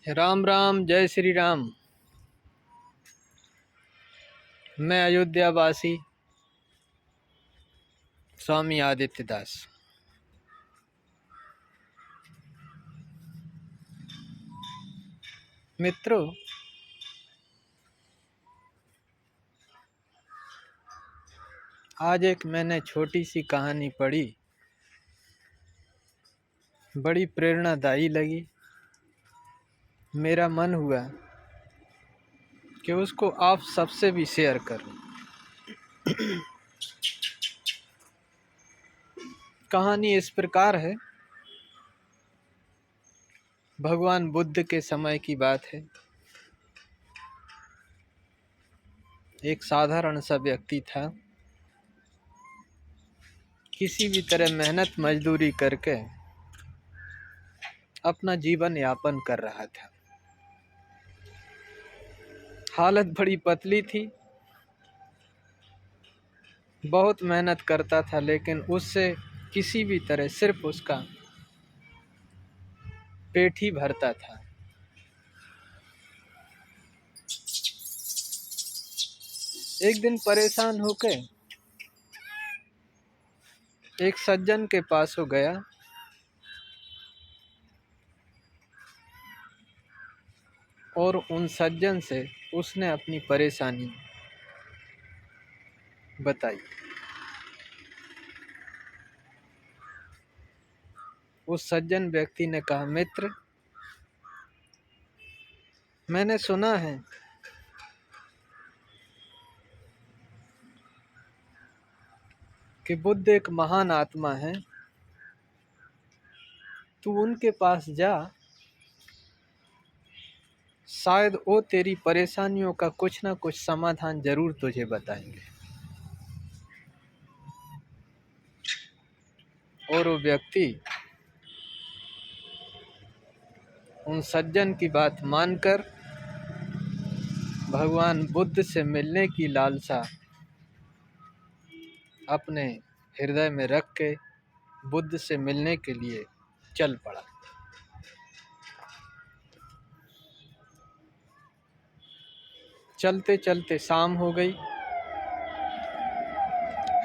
राम राम, जय श्री राम। मैं अयोध्या वासी स्वामी आदित्य दास। मित्रों, आज एक मैंने छोटी सी कहानी पढ़ी, बड़ी प्रेरणादायी लगी। मेरा मन हुआ कि उसको आप सबसे भी शेयर करूं। कहानी इस प्रकार है। भगवान बुद्ध के समय की बात है। एक साधारण सा व्यक्ति था, किसी भी तरह मेहनत मजदूरी करके अपना जीवन यापन कर रहा था। हालत बड़ी पतली थी, बहुत मेहनत करता था, लेकिन उससे किसी भी तरह सिर्फ उसका पेट ही भरता था। एक दिन परेशान होकर एक सज्जन के पास हो गया और उन सज्जन से उसने अपनी परेशानी बताई। उस सज्जन व्यक्ति ने कहा, मित्र, मैंने सुना है कि बुद्ध एक महान आत्मा है। तू उनके पास जा, शायद वो तेरी परेशानियों का कुछ ना कुछ समाधान जरूर तुझे बताएंगे। और वो व्यक्ति उन सज्जन की बात मानकर भगवान बुद्ध से मिलने की लालसा अपने हृदय में रख के बुद्ध से मिलने के लिए चल पड़ा। चलते चलते शाम हो गई,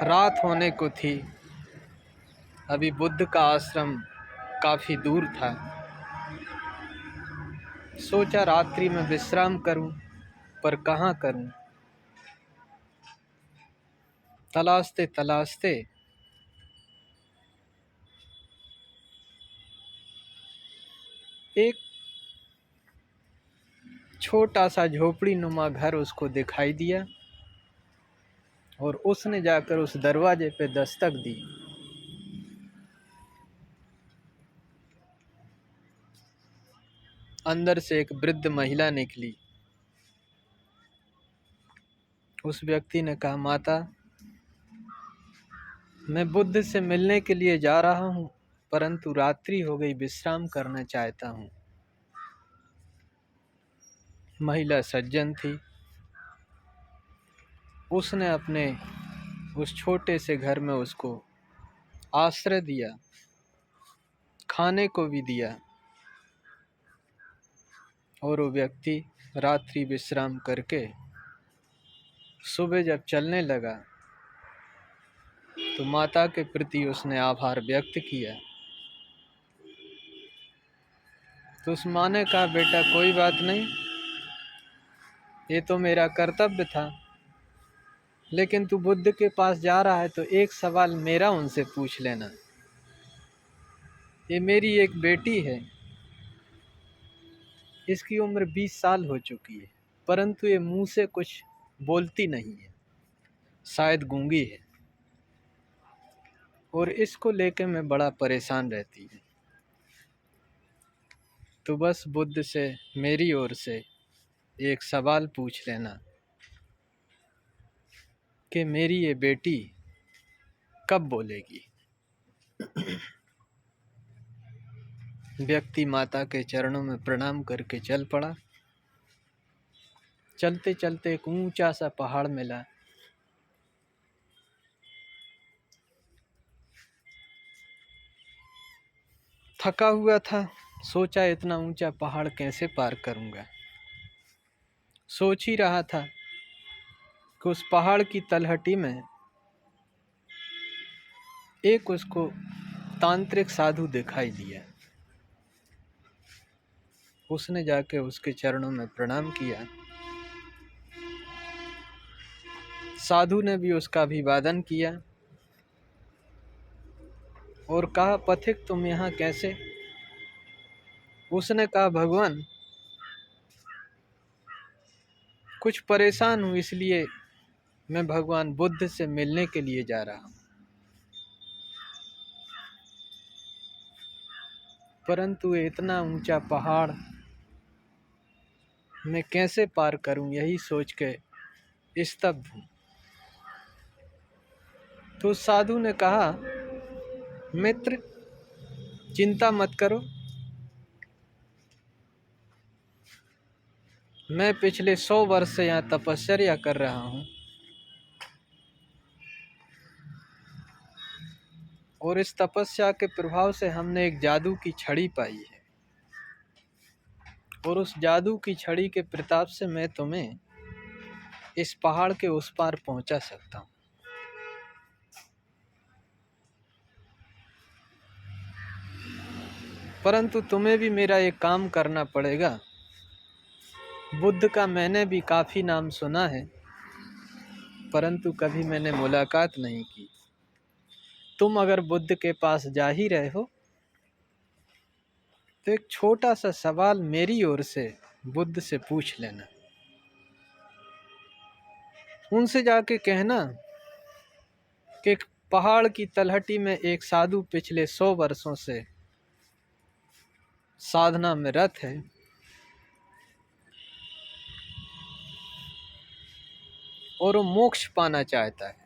रात होने को थी। अभी बुद्ध का आश्रम काफी दूर था। सोचा रात्रि में विश्राम करूं, पर कहाँ करूं। तलाशते तलाशते एक छोटा सा झोपड़ी नुमा घर उसको दिखाई दिया और उसने जाकर उस दरवाजे पे दस्तक दी। अंदर से एक वृद्ध महिला निकली। उस व्यक्ति ने कहा, माता, मैं बुद्ध से मिलने के लिए जा रहा हूँ, परंतु रात्रि हो गई, विश्राम करना चाहता हूँ। महिला सज्जन थी। उसने अपने उस छोटे से घर में उसको आश्रय दिया, खाने को भी दिया। और वो व्यक्ति रात्रि विश्राम करके सुबह जब चलने लगा तो माता के प्रति उसने आभार व्यक्त किया। तो उस माँ ने कहा, बेटा कोई बात नहीं, ये तो मेरा कर्तव्य था, लेकिन तू बुद्ध के पास जा रहा है तो एक सवाल मेरा उनसे पूछ लेना। ये मेरी एक बेटी है, इसकी उम्र 20 साल हो चुकी है, परंतु ये मुंह से कुछ बोलती नहीं है, शायद गूंगी है, और इसको लेके मैं बड़ा परेशान रहती हूँ। तो बस बुद्ध से मेरी ओर से एक सवाल पूछ लेना कि मेरी ये बेटी कब बोलेगी। व्यक्ति माता के चरणों में प्रणाम करके चल पड़ा। चलते चलते एक ऊंचा सा पहाड़ मिला। थका हुआ था, सोचा इतना ऊंचा पहाड़ कैसे पार करूंगा। सोच ही रहा था कि उस पहाड़ की तलहटी में एक उसको तांत्रिक साधु दिखाई दिया। उसने जाके उसके चरणों में प्रणाम किया। साधु ने भी उसका अभिवादन किया और कहा, पथिक तुम यहाँ कैसे? उसने कहा, भगवान कुछ परेशान हूँ, इसलिए मैं भगवान बुद्ध से मिलने के लिए जा रहा हूँ, परंतु इतना ऊंचा पहाड़ मैं कैसे पार करूं, यही सोच के स्तब्ध हूं। तो साधु ने कहा, मित्र चिंता मत करो, मैं पिछले 100 वर्ष से यहाँ तपस्या कर रहा हूँ और इस तपस्या के प्रभाव से हमने एक जादू की छड़ी पाई है और उस जादू की छड़ी के प्रताप से मैं तुम्हें इस पहाड़ के उस पार पहुंचा सकता हूं। परंतु तुम्हें भी मेरा एक काम करना पड़ेगा। बुद्ध का मैंने भी काफी नाम सुना है, परंतु कभी मैंने मुलाकात नहीं की। तुम अगर बुद्ध के पास जा ही रहे हो तो एक छोटा सा सवाल मेरी ओर से बुद्ध से पूछ लेना। उनसे जाके कहना कि एक पहाड़ की तलहटी में एक साधु पिछले 100 वर्षों से साधना में रत है और वो मोक्ष पाना चाहता है,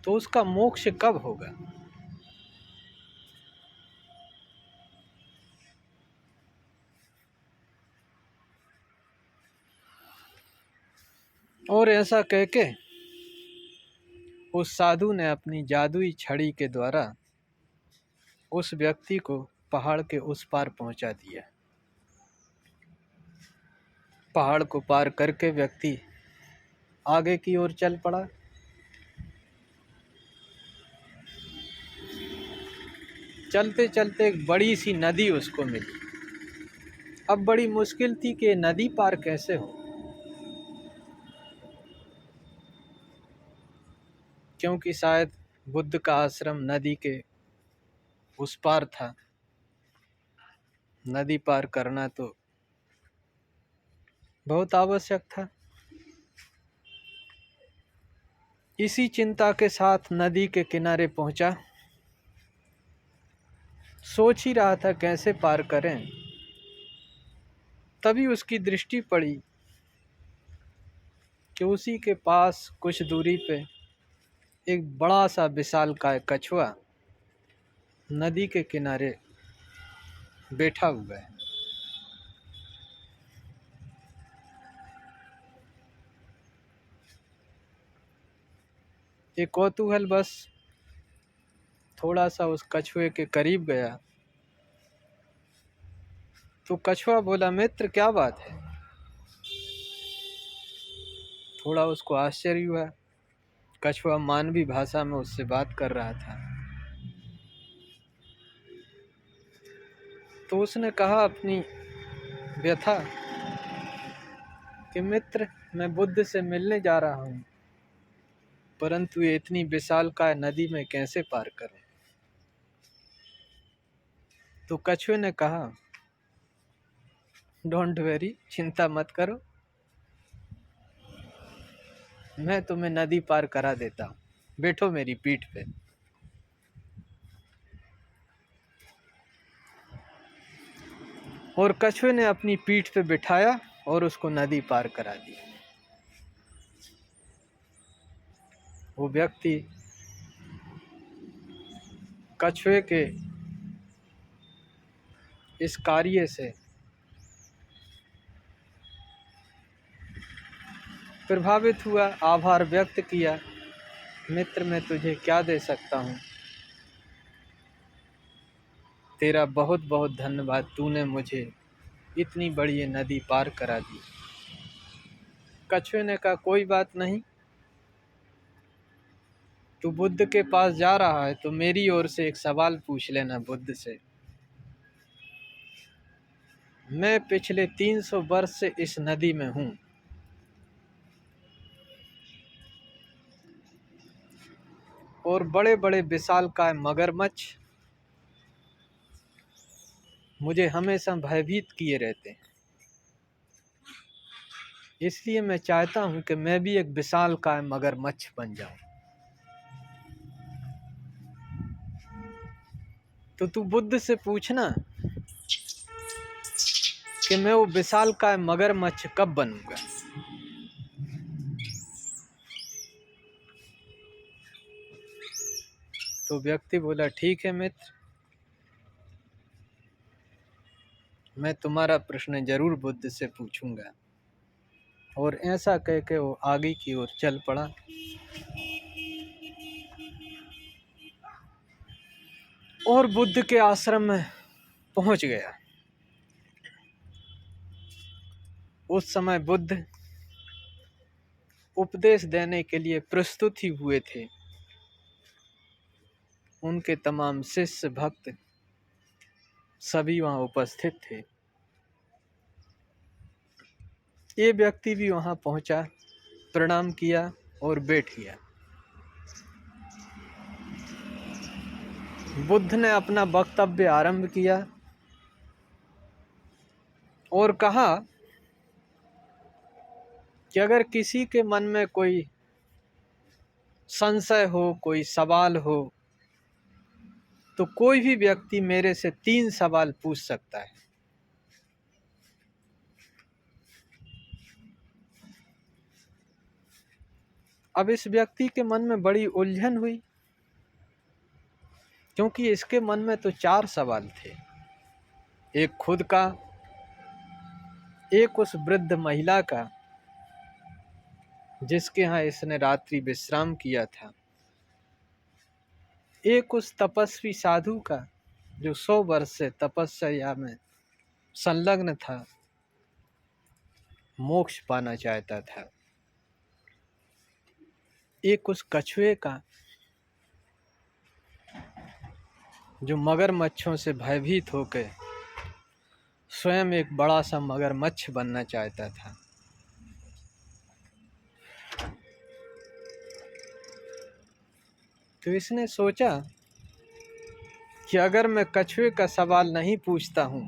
तो उसका मोक्ष कब होगा? और ऐसा कह के उस साधु ने अपनी जादुई छड़ी के द्वारा उस व्यक्ति को पहाड़ के उस पार पहुंचा दिया। पहाड़ को पार करके व्यक्ति आगे की ओर चल पड़ा। चलते चलते एक बड़ी सी नदी उसको मिली। अब बड़ी मुश्किल थी कि नदी पार कैसे हो, क्योंकि शायद बुद्ध का आश्रम नदी के उस पार था। नदी पार करना तो बहुत आवश्यक था। इसी चिंता के साथ नदी के किनारे पहुंचा। सोच ही रहा था कैसे पार करें, तभी उसकी दृष्टि पड़ी कि उसी के पास कुछ दूरी पे एक बड़ा सा विशालकाय कछुआ नदी के किनारे बैठा हुआ है। एक कौतूहल बस थोड़ा सा उस कछुए के करीब गया तो कछुआ बोला, मित्र क्या बात है? थोड़ा उसको आश्चर्य हुआ। कछुआ मानवी भाषा में उससे बात कर रहा था। तो उसने कहा अपनी व्यथा कि मित्र मैं बुद्ध से मिलने जा रहा हूँ, परंतु ये इतनी विशालकाय नदी में कैसे पार करूं? तो कछुए ने कहा, डोंट वेरी, चिंता मत करो, मैं तुम्हें नदी पार करा देता हूँ, बैठो मेरी पीठ पे। और कछुए ने अपनी पीठ पे बिठाया और उसको नदी पार करा दी। वो व्यक्ति कछुए के इस कार्य से प्रभावित हुआ, आभार व्यक्त किया, मित्र मैं तुझे क्या दे सकता हूँ, तेरा बहुत बहुत धन्यवाद, तूने मुझे इतनी बड़ी ये नदी पार करा दी। कछुए ने कहा कोई बात नहीं, तू बुद्ध के पास जा रहा है तो मेरी ओर से एक सवाल पूछ लेना बुद्ध से। मैं पिछले 300 वर्ष से इस नदी में हूँ, और बड़े बड़े विशालकाय मगरमच्छ मुझे हमेशा भयभीत किए रहते हैं। इसलिए मैं चाहता हूं कि मैं भी एक विशालकाय मगरमच्छ बन जाऊं। तो तू बुद्ध से पूछना कि मैं वो विशालकाय मगरमच्छ कब बनूंगा। तो व्यक्ति बोला ठीक है मित्र, मैं तुम्हारा प्रश्न जरूर बुद्ध से पूछूंगा। और ऐसा कह के वो आगे की ओर चल पड़ा। और बुद्ध के आश्रम में पहुंच गया। उस समय बुद्ध उपदेश देने के लिए प्रस्तुत ही हुए थे। उनके तमाम शिष्य भक्त सभी वहां उपस्थित थे। ये व्यक्ति भी वहां पहुंचा, प्रणाम किया और बैठ गया। बुद्ध ने अपना वक्तव्य आरंभ किया और कहा कि अगर किसी के मन में कोई संशय हो, कोई सवाल हो, तो कोई भी व्यक्ति मेरे से 3 सवाल पूछ सकता है। अब इस व्यक्ति के मन में बड़ी उलझन हुई, क्योंकि इसके मन में तो 4 सवाल थे। एक खुद का, एक उस वृद्ध महिला का जिसके यहाँ इसने रात्रि विश्राम किया था, एक उस तपस्वी साधु का जो 100 वर्ष से तपस्या में संलग्न था, मोक्ष पाना चाहता था, एक उस कछुए का जो मगरमच्छों से भयभीत होकर स्वयं एक बड़ा सा मगरमच्छ बनना चाहता था। तो इसने सोचा कि अगर मैं कछुए का सवाल नहीं पूछता हूं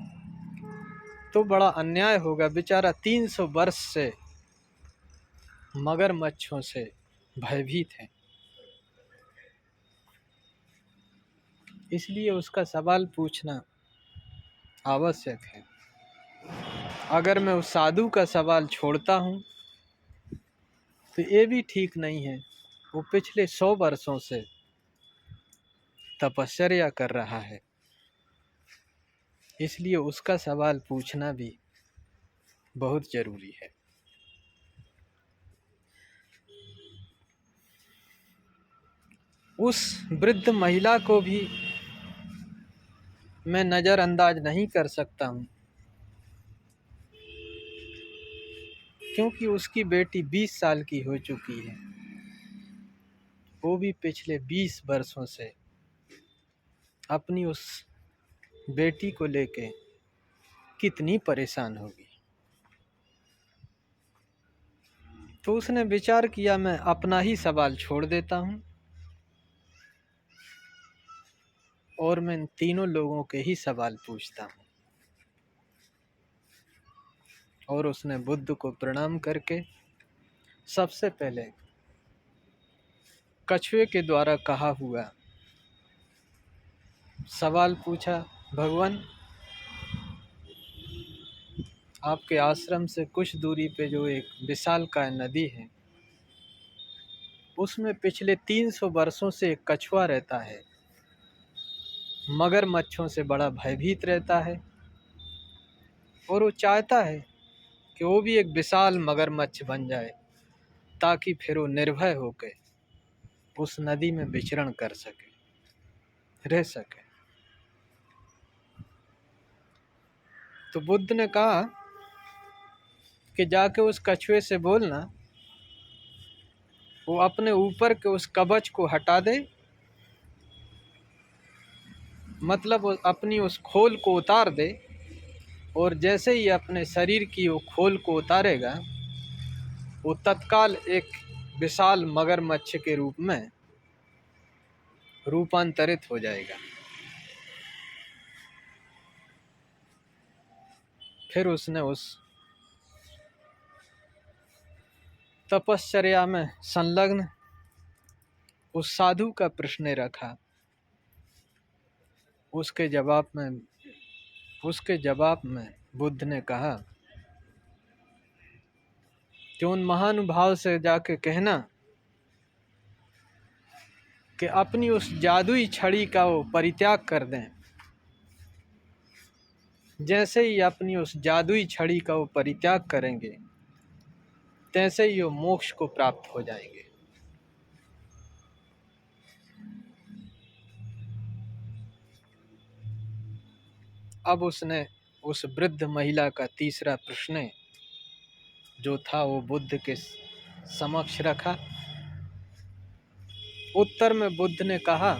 तो बड़ा अन्याय होगा। बेचारा 300 वर्ष से मगरमच्छों से भयभीत है, इसलिए उसका सवाल पूछना आवश्यक है। अगर मैं उस साधु का सवाल छोड़ता हूं तो ये भी ठीक नहीं है। वो पिछले 100 वर्षों से तपस्या कर रहा है, इसलिए उसका सवाल पूछना भी बहुत जरूरी है। उस वृद्ध महिला को भी मैं नज़रअंदाज नहीं कर सकता हूँ, क्योंकि उसकी बेटी 20 साल की हो चुकी है। वो भी पिछले 20 वर्षों से अपनी उस बेटी को लेके कितनी परेशान होगी। तो उसने विचार किया मैं अपना ही सवाल छोड़ देता हूँ और मैं इन तीनों लोगों के ही सवाल पूछता हूँ। और उसने बुद्ध को प्रणाम करके सबसे पहले कछुए के द्वारा कहा हुआ सवाल पूछा। भगवान, आपके आश्रम से कुछ दूरी पे जो एक विशालकाय नदी है, उसमें पिछले 300 वर्षों से एक कछुआ रहता है, मगरमच्छों से बड़ा भयभीत रहता है, और वो चाहता है कि वो भी एक विशाल मगरमच्छ बन जाए, ताकि फिर वो निर्भय होकर उस नदी में विचरण कर सके, रह सके। तो बुद्ध ने कहा कि जाके उस कछुए से बोलना वो अपने ऊपर के उस कवच को हटा दे, मतलब वो अपनी उस खोल को उतार दे, और जैसे ही अपने शरीर की वो खोल को उतारेगा वो तत्काल एक विशाल मगरमच्छ के रूप में रूपांतरित हो जाएगा। फिर उसने उस तपश्चर्या में संलग्न उस साधु का प्रश्न रखा। उसके जवाब में बुद्ध ने कहा कि उन महानुभाव से जाके कहना कि अपनी उस जादुई छड़ी का वो परित्याग कर दें। जैसे ही अपनी उस जादुई छड़ी का वो परित्याग करेंगे तैसे ही वो मोक्ष को प्राप्त हो जाएंगे। अब उसने उस वृद्ध महिला का तीसरा प्रश्न जो था वो बुद्ध के समक्ष रखा। उत्तर में बुद्ध ने कहा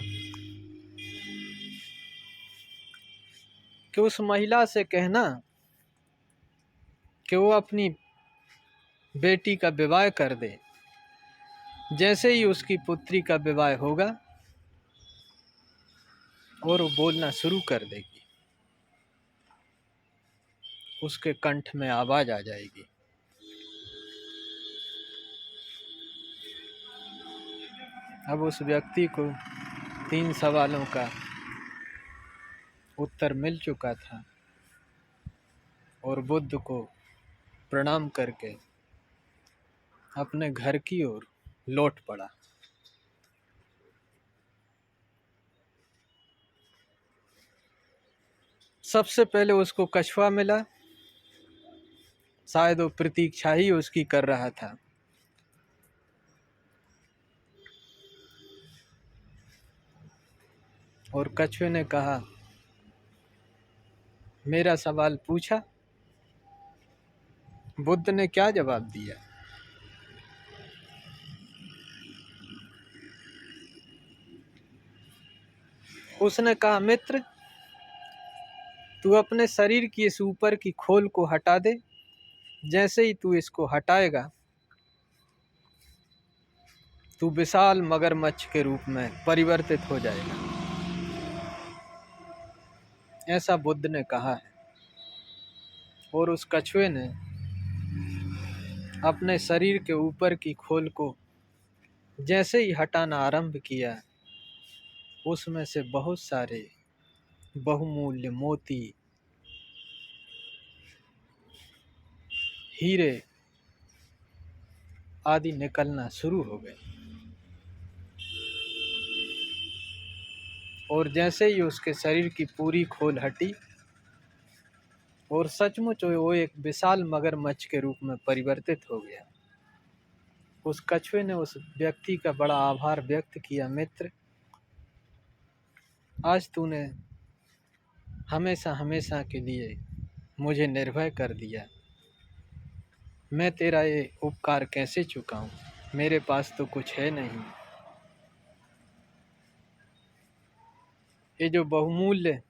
कि उस महिला से कहना कि वो अपनी बेटी का विवाह कर दे। जैसे ही उसकी पुत्री का विवाह होगा और वो बोलना शुरू कर देगी, उसके कंठ में आवाज आ जाएगी। अब उस व्यक्ति को 3 सवालों का उत्तर मिल चुका था और बुद्ध को प्रणाम करके अपने घर की ओर लौट पड़ा। सबसे पहले उसको कछुआ मिला, शायद वो प्रतीक्षा ही उसकी कर रहा था। और कछुए ने कहा, मेरा सवाल पूछा। बुद्ध ने क्या जवाब दिया? उसने कहा, मित्र, तू अपने शरीर की इस ऊपर की खोल को हटा दे। जैसे ही तू इसको हटाएगा तू विशाल मगरमच्छ के रूप में परिवर्तित हो जाएगा। ऐसा बुद्ध ने कहा है। और उस कछुए ने अपने शरीर के ऊपर की खोल को जैसे ही हटाना आरंभ किया, उसमें से बहुत सारे बहुमूल्य मोती, हीरे आदि निकलना शुरू हो गए। और जैसे ही उसके शरीर की पूरी खोल हटी और सचमुच वो एक विशाल मगरमच्छ के रूप में परिवर्तित हो गया। उस कछुए ने उस व्यक्ति का बड़ा आभार व्यक्त किया, मित्र, आज तूने हमेशा हमेशा के लिए मुझे निर्भय कर दिया। मैं तेरा ये उपकार कैसे चुकाऊं? मेरे पास तो कुछ है नहीं। ये जो बहुमूल्य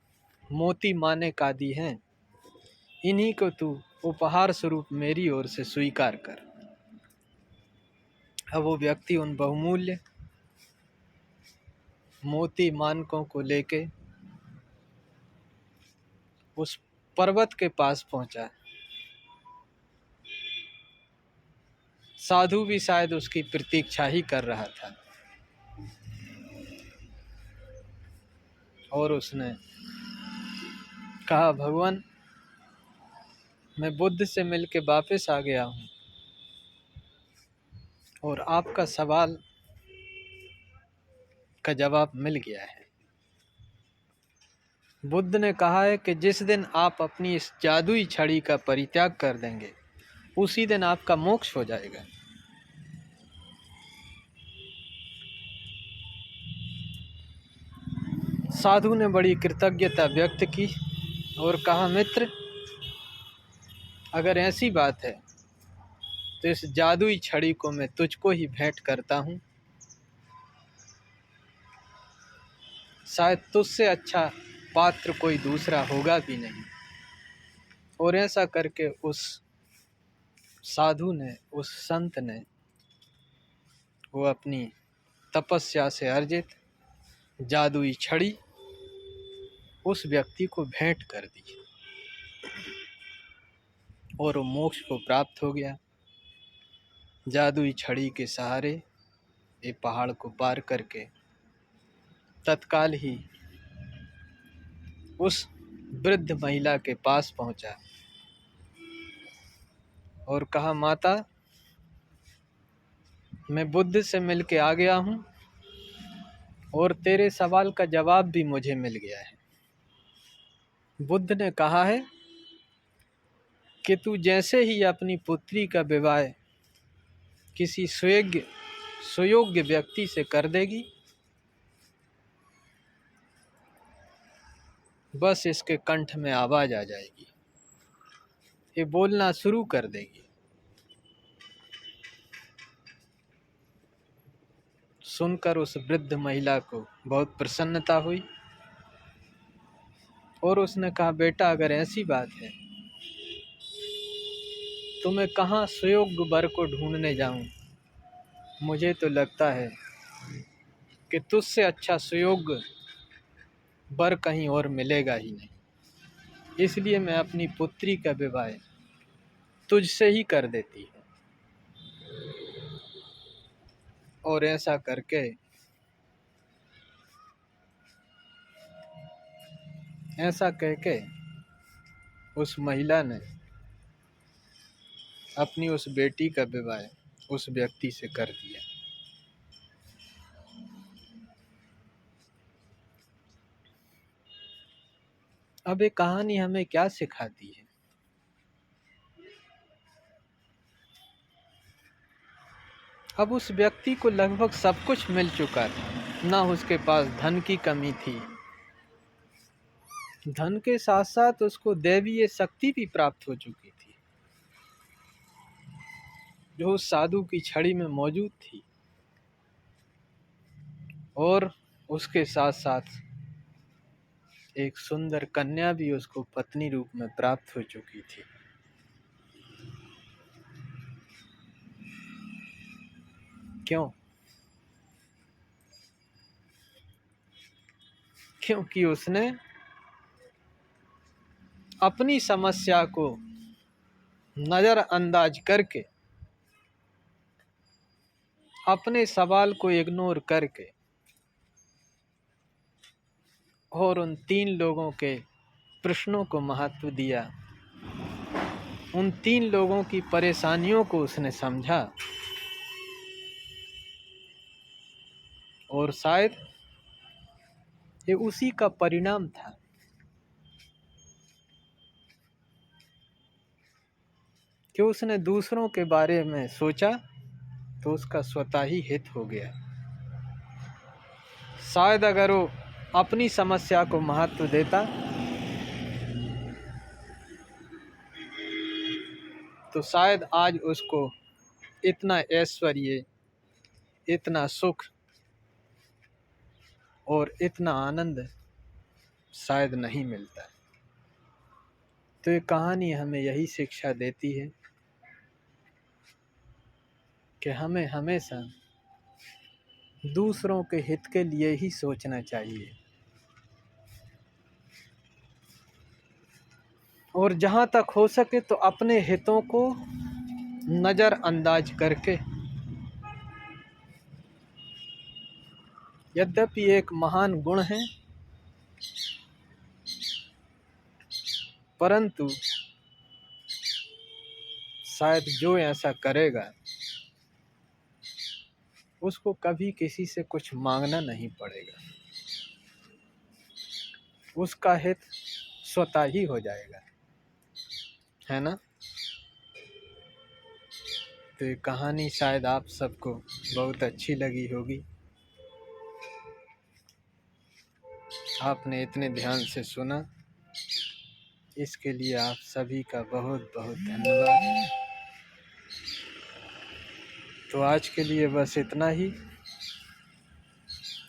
मोती माणिक आदि हैं, इन्हीं को तू उपहार स्वरूप मेरी ओर से स्वीकार कर। अब वो व्यक्ति उन बहुमूल्य मोती मानकों को लेके उस पर्वत के पास पहुंचा। साधु भी शायद उसकी प्रतीक्षा ही कर रहा था। और उसने कहा, भगवान, मैं बुद्ध से मिलके वापस आ गया हूँ और आपका सवाल का जवाब मिल गया है। बुद्ध ने कहा है कि जिस दिन आप अपनी इस जादुई छड़ी का परित्याग कर देंगे उसी दिन आपका मोक्ष हो जाएगा। साधु ने बड़ी कृतज्ञता व्यक्त की और कहा, मित्र, अगर ऐसी बात है तो इस जादुई छड़ी को मैं तुझको ही भेंट करता हूँ। शायद तुझसे अच्छा पात्र कोई दूसरा होगा भी नहीं। और ऐसा करके उस साधु ने, उस संत ने, वो अपनी तपस्या से अर्जित जादुई छड़ी उस व्यक्ति को भेंट कर दी और वो मोक्ष को प्राप्त हो गया। जादुई छड़ी के सहारे ये पहाड़ को पार करके तत्काल ही उस वृद्ध महिला के पास पहुंचा और कहा, माता, मैं बुद्ध से मिलके आ गया हूँ और तेरे सवाल का जवाब भी मुझे मिल गया है। बुद्ध ने कहा है कि तू जैसे ही अपनी पुत्री का विवाह किसी सुयोग्य व्यक्ति से कर देगी, बस इसके कंठ में आवाज आ जाएगी, ये बोलना शुरू कर देगी। सुनकर उस वृद्ध महिला को बहुत प्रसन्नता हुई और उसने कहा, बेटा, अगर ऐसी बात है तो मैं कहाँ सुयोग्य वर को ढूंढने जाऊं। मुझे तो लगता है कि तुझसे अच्छा सुयोग्य वर कहीं और मिलेगा ही नहीं, इसलिए मैं अपनी पुत्री का विवाह तुझसे ही कर देती हूँ। और ऐसा करके ऐसा कहके उस महिला ने अपनी उस बेटी का विवाह उस व्यक्ति से कर दिया। अब ये कहानी हमें क्या सिखाती है? अब उस व्यक्ति को लगभग सब कुछ मिल चुका था, ना उसके पास धन की कमी थी, धन के साथ साथ उसको दैवीय शक्ति भी प्राप्त हो चुकी थी जो उस साधु की छड़ी में मौजूद थी, और उसके साथ साथ एक सुंदर कन्या भी उसको पत्नी रूप में प्राप्त हो चुकी थी। क्यों? क्योंकि उसने अपनी समस्या को नज़रअंदाज करके, अपने सवाल को इग्नोर करके और उन 3 लोगों के प्रश्नों को महत्व दिया, उन 3 लोगों की परेशानियों को उसने समझा, और शायद ये उसी का परिणाम था कि उसने दूसरों के बारे में सोचा तो उसका स्वतः ही हित हो गया। शायद अगर वो अपनी समस्या को महत्व देता तो शायद आज उसको इतना ऐश्वर्य, इतना सुख और इतना आनंद शायद नहीं मिलता। तो ये कहानी हमें यही शिक्षा देती है कि हमें हमेशा दूसरों के हित के लिए ही सोचना चाहिए, और जहाँ तक हो सके तो अपने हितों को नज़रअंदाज करके, यद्यपि एक महान गुण है, परंतु शायद जो ऐसा करेगा उसको कभी किसी से कुछ मांगना नहीं पड़ेगा, उसका हित स्वतः ही हो जाएगा, है ना? तो ये कहानी शायद आप सबको बहुत अच्छी लगी होगी। आपने इतने ध्यान से सुना, इसके लिए आप सभी का बहुत बहुत धन्यवाद। तो आज के लिए बस इतना ही।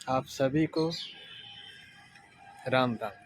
आप सभी को राम राम।